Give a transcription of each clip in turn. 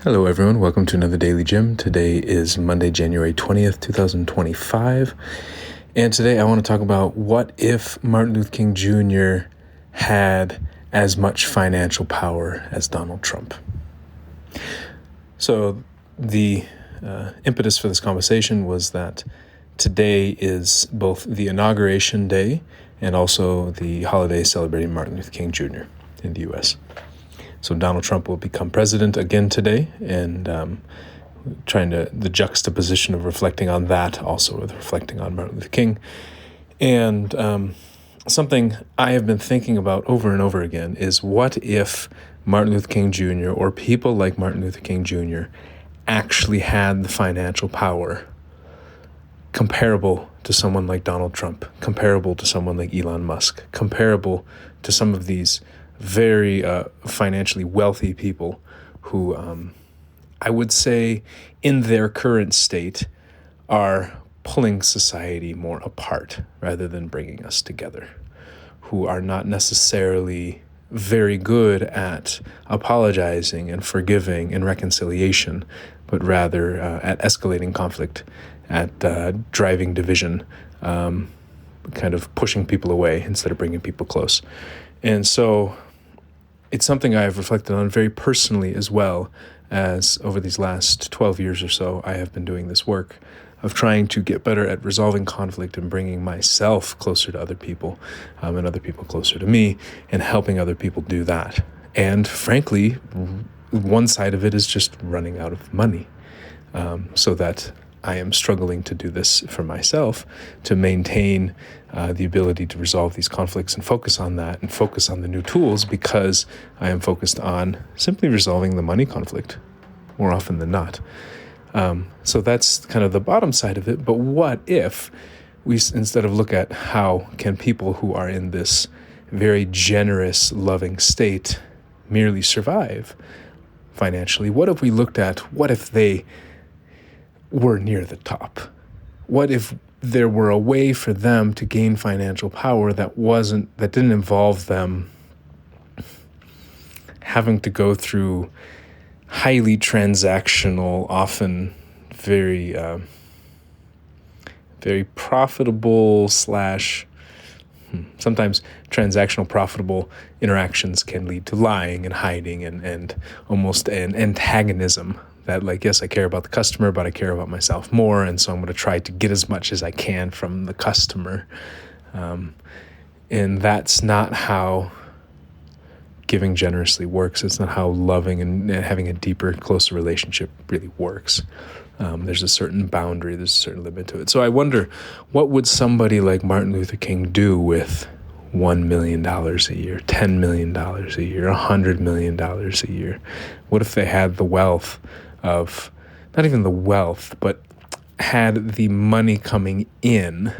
Hello everyone, welcome to another Daily Jim. Today is Monday, January 20th, 2025. And today I want to talk about what if Martin Luther King Jr. had as much financial power as Donald Trump. So the impetus for this conversation was that today is both the inauguration day and also the holiday celebrating Martin Luther King Jr. in the U.S. So Donald Trump will become president again today, and the juxtaposition of reflecting on that, also with reflecting on Martin Luther King. And something I have been thinking about over and over again is, what if Martin Luther King Jr. or people like Martin Luther King Jr. actually had the financial power comparable to someone like Donald Trump, comparable to someone like Elon Musk, comparable to some of these very financially wealthy people who I would say in their current state are pulling society more apart rather than bringing us together, who are not necessarily very good at apologizing and forgiving and reconciliation, but rather at escalating conflict, at driving division, kind of pushing people away instead of bringing people close. And so it's something I've reflected on very personally, as well as over these last 12 years or so, I have been doing this work of trying to get better at resolving conflict and bringing myself closer to other people, and other people closer to me, and helping other people do that. And frankly, one side of it is just running out of money, so that I am struggling to do this for myself, to maintain the ability to resolve these conflicts and focus on that and focus on the new tools, because I am focused on simply resolving the money conflict more often than not. So that's kind of the bottom side of it. But what if we, instead of look at how can people who are in this very generous, loving state merely survive financially, what if we looked at what if they were near the top? What if there were a way for them to gain financial power that didn't involve them having to go through highly transactional, often very profitable / sometimes transactional profitable interactions can lead to lying and hiding and almost an antagonism. That, like, yes, I care about the customer, but I care about myself more, and so I'm going to try to get as much as I can from the customer. And that's not how giving generously works. It's not how loving and having a deeper, closer relationship really works. There's a certain boundary, there's a certain limit to it. So I wonder, what would somebody like Martin Luther King do with $1 million a year, $10 million a year, $100 million a year? What if they had the wealth of, not even the wealth, but had the money coming in,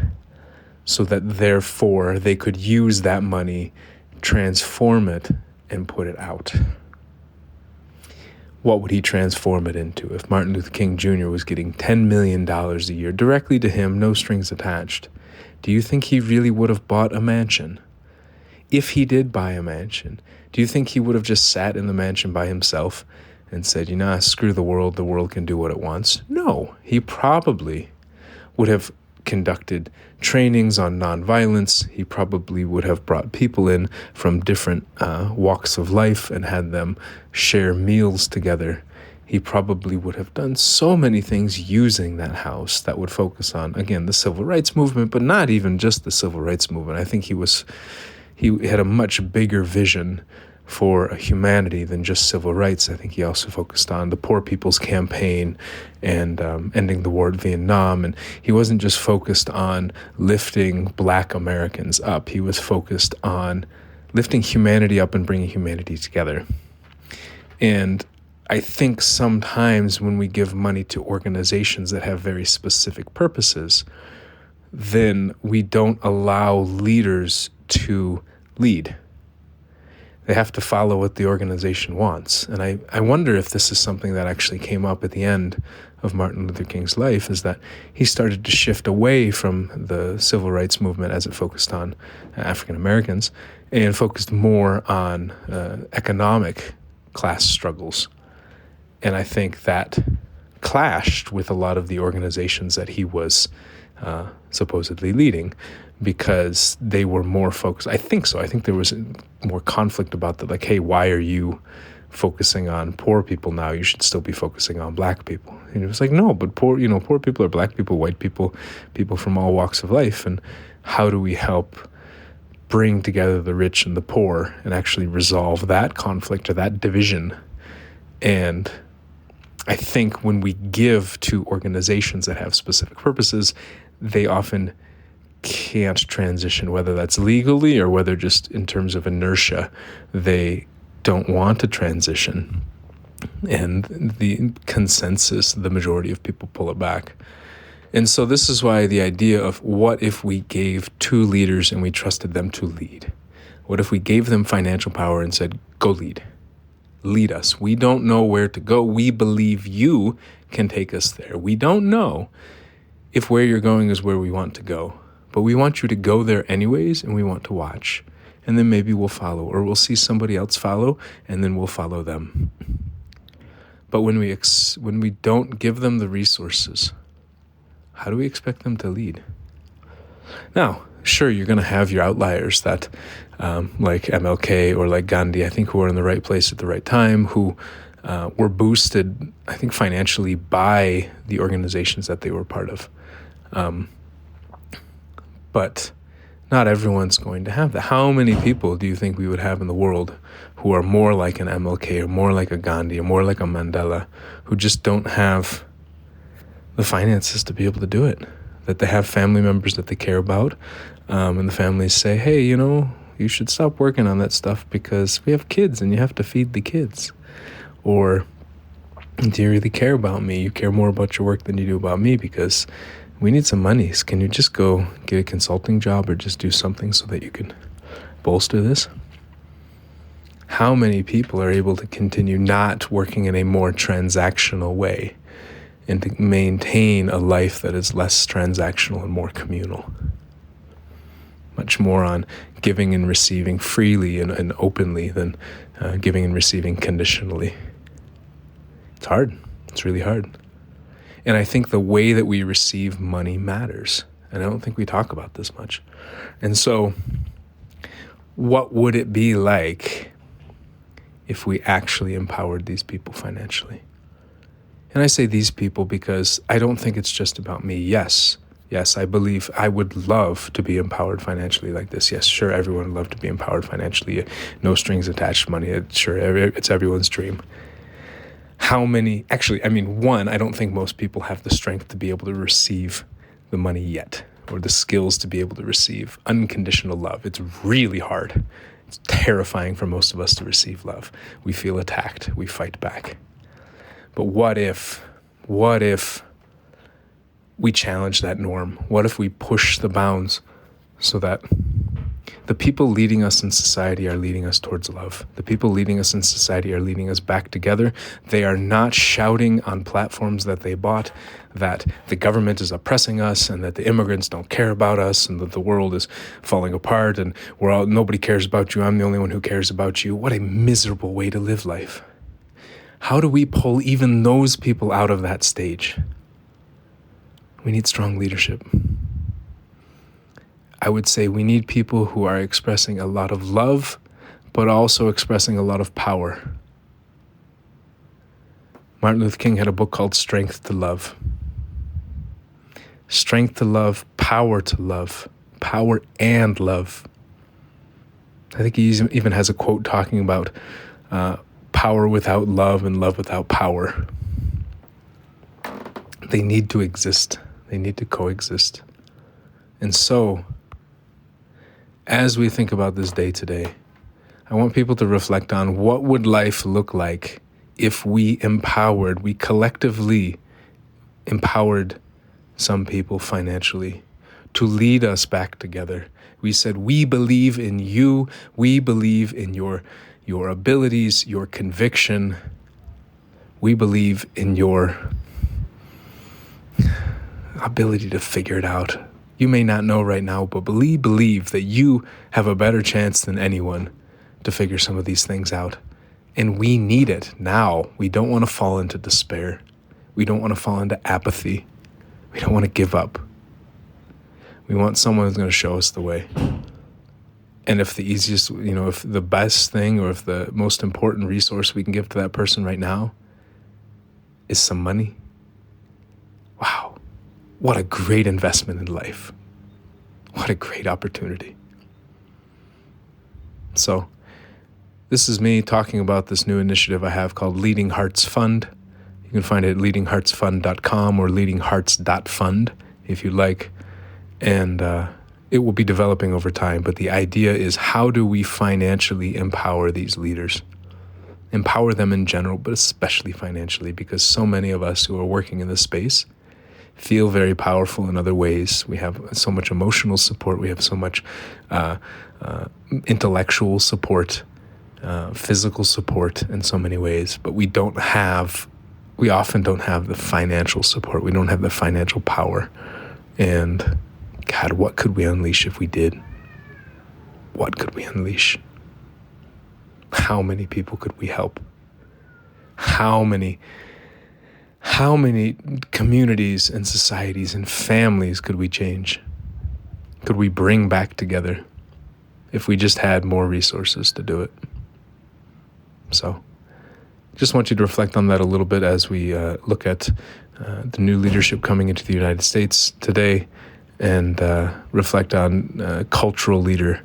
so that therefore they could use that money, transform it, and put it out? What would he transform it into? If Martin Luther King Jr. was getting $10 million a year directly to him, no strings attached, do you think he really would have bought a mansion? If he did buy a mansion, do you think he would have just sat in the mansion by himself and said, screw the world can do what it wants? No, he probably would have conducted trainings on nonviolence. He probably would have brought people in from different walks of life and had them share meals together. He probably would have done so many things using that house that would focus on, again, the civil rights movement, but not even just the civil rights movement. I think he had a much bigger vision for humanity than just civil rights. I think he also focused on the Poor People's Campaign and ending the war in Vietnam. And he wasn't just focused on lifting Black Americans up. He was focused on lifting humanity up and bringing humanity together. And I think sometimes when we give money to organizations that have very specific purposes, then we don't allow leaders to lead. They have to follow what the organization wants. And I wonder if this is something that actually came up at the end of Martin Luther King's life, is that he started to shift away from the civil rights movement as it focused on African Americans and focused more on economic class struggles And I think that clashed with a lot of the organizations that he was supposedly leading, because they were more focused. I think so. I think there was more conflict about that. Like, hey, why are you focusing on poor people now? You should still be focusing on black people. And it was like, no, but poor people are black people, white people, people from all walks of life. And how do we help bring together the rich and the poor and actually resolve that conflict or that division? And I think when we give to organizations that have specific purposes, they often can't transition, whether that's legally or whether just in terms of inertia, they don't want to transition. And the consensus, the majority of people pull it back. And so this is why the idea of what if we gave two leaders and we trusted them to lead? What if we gave them financial power and said, go lead? Lead us. We don't know where to go. We believe you can take us there. We don't know if where you're going is where we want to go, but we want you to go there anyways, and we want to watch. And then maybe we'll follow, or we'll see somebody else follow, and then we'll follow them. But when we don't give them the resources, how do we expect them to lead? Now, sure, you're going to have your outliers that, like MLK or like Gandhi, I think, who are in the right place at the right time, who were boosted, I think, financially by the organizations that they were part of. But not everyone's going to have that. How many people do you think we would have in the world who are more like an MLK or more like a Gandhi or more like a Mandela, who just don't have the finances to be able to do it? That they have family members that they care about, and the families say, hey, you should stop working on that stuff because we have kids and you have to feed the kids. Or, do you really care about me? You care more about your work than you do about me because we need some monies. Can you just go get a consulting job or just do something so that you can bolster this? How many people are able to continue not working in a more transactional way and to maintain a life that is less transactional and more communal? Much more on giving and receiving freely and openly than giving and receiving conditionally. It's hard. It's really hard. And I think the way that we receive money matters. And I don't think we talk about this much. And so what would it be like if we actually empowered these people financially? And I say these people because I don't think it's just about me. Yes, I believe I would love to be empowered financially like this. Yes, sure, everyone would love to be empowered financially. No strings attached money. It's everyone's dream. One, I don't think most people have the strength to be able to receive the money yet, or the skills to be able to receive unconditional love. It's really hard. It's terrifying for most of us to receive love. We feel attacked. We fight back. But what if we challenge that norm? What if we push the bounds so that the people leading us in society are leading us towards love? The people leading us in society are leading us back together. They are not shouting on platforms that they bought that the government is oppressing us and that the immigrants don't care about us and that the world is falling apart and nobody cares about you. I'm the only one who cares about you. What a miserable way to live life. How do we pull even those people out of that stage? We need strong leadership. I would say we need people who are expressing a lot of love, but also expressing a lot of power. Martin Luther King had a book called Strength to Love. Strength to love, power and love. I think he even has a quote talking about power without love and love without power. They need to exist. They need to coexist. And so, as we think about this day today, I want people to reflect on what would life look like if we collectively empowered some people financially to lead us back together. We said, we believe in you. We believe in your abilities, your conviction. We believe in your ability to figure it out. You may not know right now, but believe that you have a better chance than anyone to figure some of these things out. And we need it now. We don't want to fall into despair. We don't want to fall into apathy. We don't want to give up. We want someone who's going to show us the way. And if the easiest, if the best thing or if the most important resource we can give to that person right now is some money, wow, what a great investment in life. What a great opportunity. So this is me talking about this new initiative I have called Leading Hearts Fund. You can find it at leadingheartsfund.com or leadinghearts.fund if you like. And it will be developing over time. But the idea is, how do we financially empower these leaders? Empower them in general, but especially financially, because so many of us who are working in this space feel very powerful in other ways. We have so much emotional support. We have so much intellectual support, physical support in so many ways. But we often don't have the financial support. We don't have the financial power. And God, what could we unleash if we did? What could we unleash? How many people could we help? How many communities and societies and families could we change? Could we bring back together if we just had more resources to do it? So just want you to reflect on that a little bit as we look at the new leadership coming into the United States today, and reflect on cultural leader,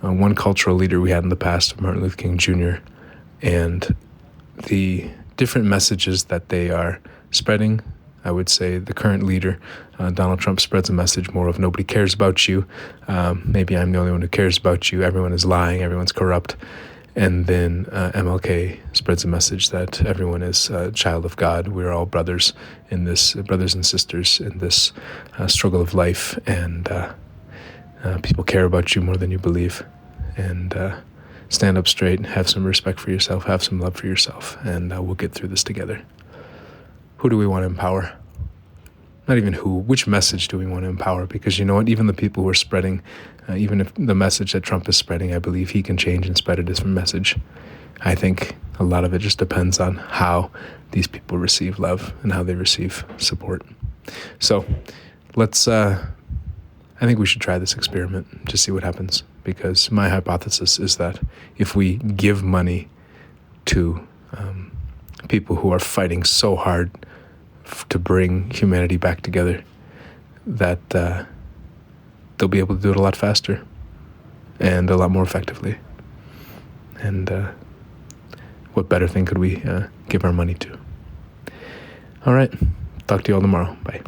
one cultural leader we had in the past, Martin Luther King Jr., and the different messages that they are spreading. I would say the current leader, Donald Trump, spreads a message more of nobody cares about you. Maybe I'm the only one who cares about you. Everyone is lying. Everyone's corrupt. And then MLK spreads a message that everyone is a child of God. We're all brothers in this, brothers and sisters in this struggle of life. And people care about you more than you believe. And stand up straight, have some respect for yourself, have some love for yourself, and we'll get through this together. Who do we want to empower? Not even who, which message do we want to empower? Because you know what, even the people who are spreading, even if the message that Trump is spreading, I believe he can change and spread a different message. I think a lot of it just depends on how these people receive love and how they receive support. So I think we should try this experiment, just see what happens. Because my hypothesis is that if we give money to people who are fighting so hard to bring humanity back together, that they'll be able to do it a lot faster and a lot more effectively. And what better thing could we give our money to? All right. Talk to you all tomorrow. Bye.